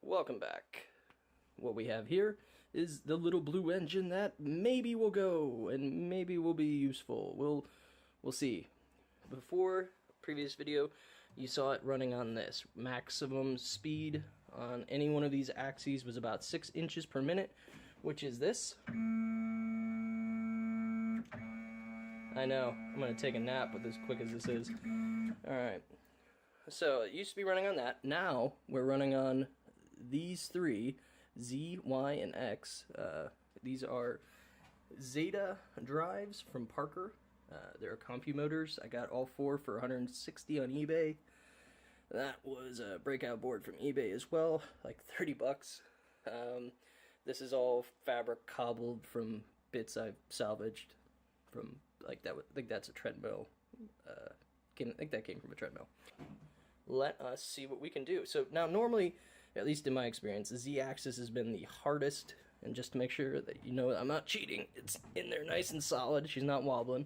Welcome back. What we have here is the little blue engine that maybe will go and maybe will be useful. We'll see. Before previous video, you saw it running on this. Maximum speed on any one of these axes was about 6 inches per minute, which is this. I know, I'm gonna take a nap with as quick as this is. Alright. So it used to be running on that. Now we're running on these three, Z, Y, and X. These are Zeta drives from Parker. They're CompuMotors. I got all four for 160 on eBay. That was a breakout board from eBay as well, like 30 bucks. This is all fabric cobbled from bits I've salvaged from, like, that. I think that's a treadmill. I think that came from a treadmill. Let us see what we can do. So now normally, at least in my experience, the Z-axis has been the hardest, and just to make sure that you know I'm not cheating, it's in there nice and solid, she's not wobbling.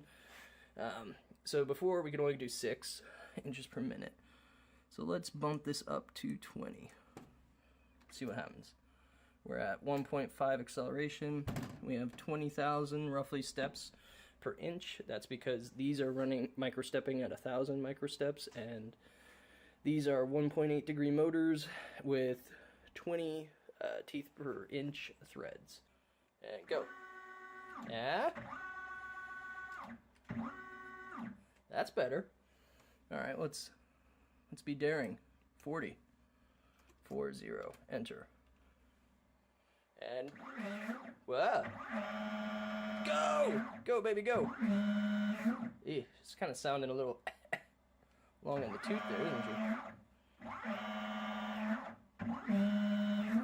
So before we could only do 6 inches per minute. So let's bump this up to 20. See what happens. We're at 1.5 acceleration. We have 20,000 roughly steps per inch. That's because these are running microstepping at 1,000 microsteps, and these are 1.8 degree motors with 20 teeth per inch threads. And go. Yeah. That's better. All right, let's be daring. 40. 40. Enter. And wow. Go! Go, baby, go! It's kind of sounding a little long in the tooth there, isn't she?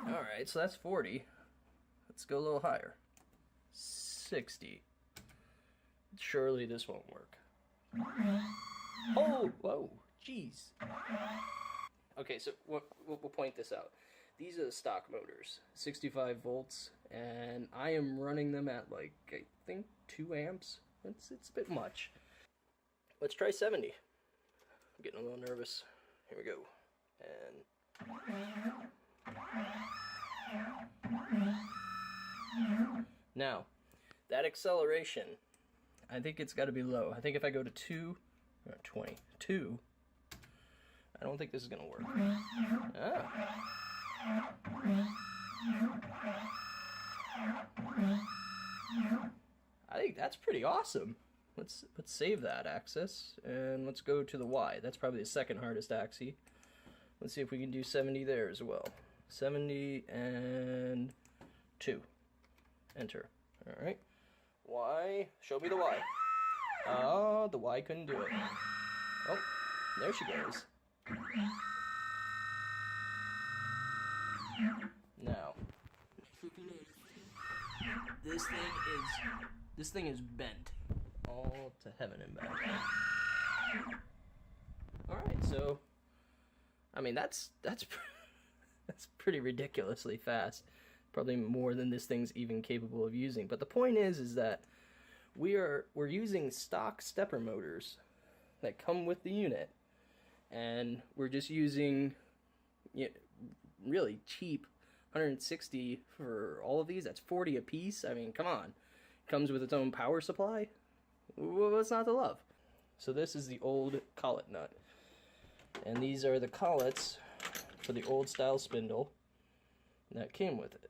Alright, so that's 40. Let's go a little higher. 60. Surely this won't work. Oh! Whoa! Jeez. Okay, so we'll point this out. These are the stock motors, 65 volts, and I am running them at, like, I think 2 amps. It's a bit much. Let's try 70. I'm getting a little nervous. Here we go. And now, that acceleration, I think it's got to be low. I think if I go to 22, I don't think this is going to work. Ah. I think that's pretty awesome. Let's save that axis and let's go to the Y. That's probably the second hardest axis. Let's see if we can do 70 there as well. 70 and 2. Enter. All right. Y. Show me the Y. Oh, the Y couldn't do it. Oh, there she goes. Now, this thing is bent all to heaven and back. All right, so I mean that's pretty ridiculously fast. Probably more than this thing's even capable of using. But the point is that we're using stock stepper motors that come with the unit, and we're just using, you know, really cheap 160 for all of these. That's 40 a piece. I mean, come on. Comes with its own power supply. What's not to love? So this is the old Collet nut, and these are the collets for the old style spindle that came with it.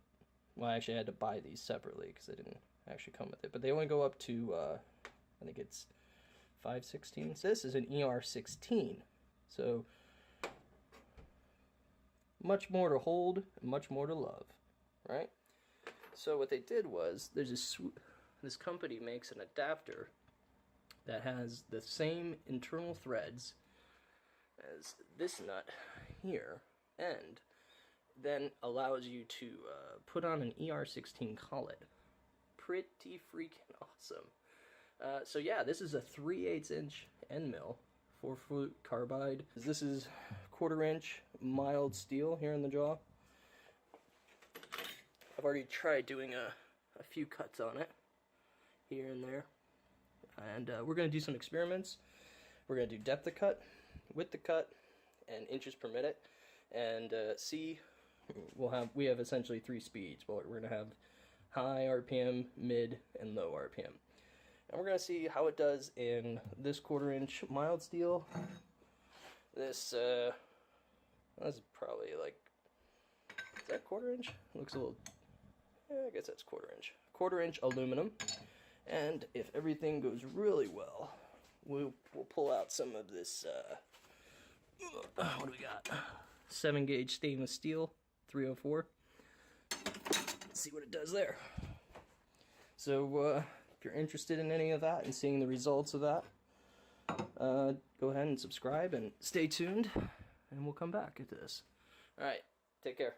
Well, I actually had to buy these separately because they didn't actually come with it, but they only go up to I think it's 5/16. So this is an ER-16. So much more to hold, and much more to love, right? So what they did was, there's this company makes an adapter that has the same internal threads as this nut here, and then allows you to put on an ER-16 collet. Pretty freaking awesome. So yeah, this is a 3/8 inch end mill. 4-foot carbide. This is 1/4 inch mild steel here in the jaw. I've already tried doing a few cuts on it here and there, and we're going to do some experiments. We're going to do depth of cut, width of cut, and inches per minute, and see we have essentially 3 speeds, but we're gonna have high RPM, mid, and low RPM. And we're gonna see how it does in this 1/4 inch mild steel. This is probably like, is that 1/4 inch? Looks a little, yeah, I guess that's 1/4 inch. 1/4 inch aluminum. And if everything goes really well, we'll pull out some of this, what do we got? 7 gauge stainless steel, 304. Let's see what it does there. So, if you're interested in any of that and seeing the results of that, go ahead and subscribe and stay tuned, and we'll come back to this. Alright, take care.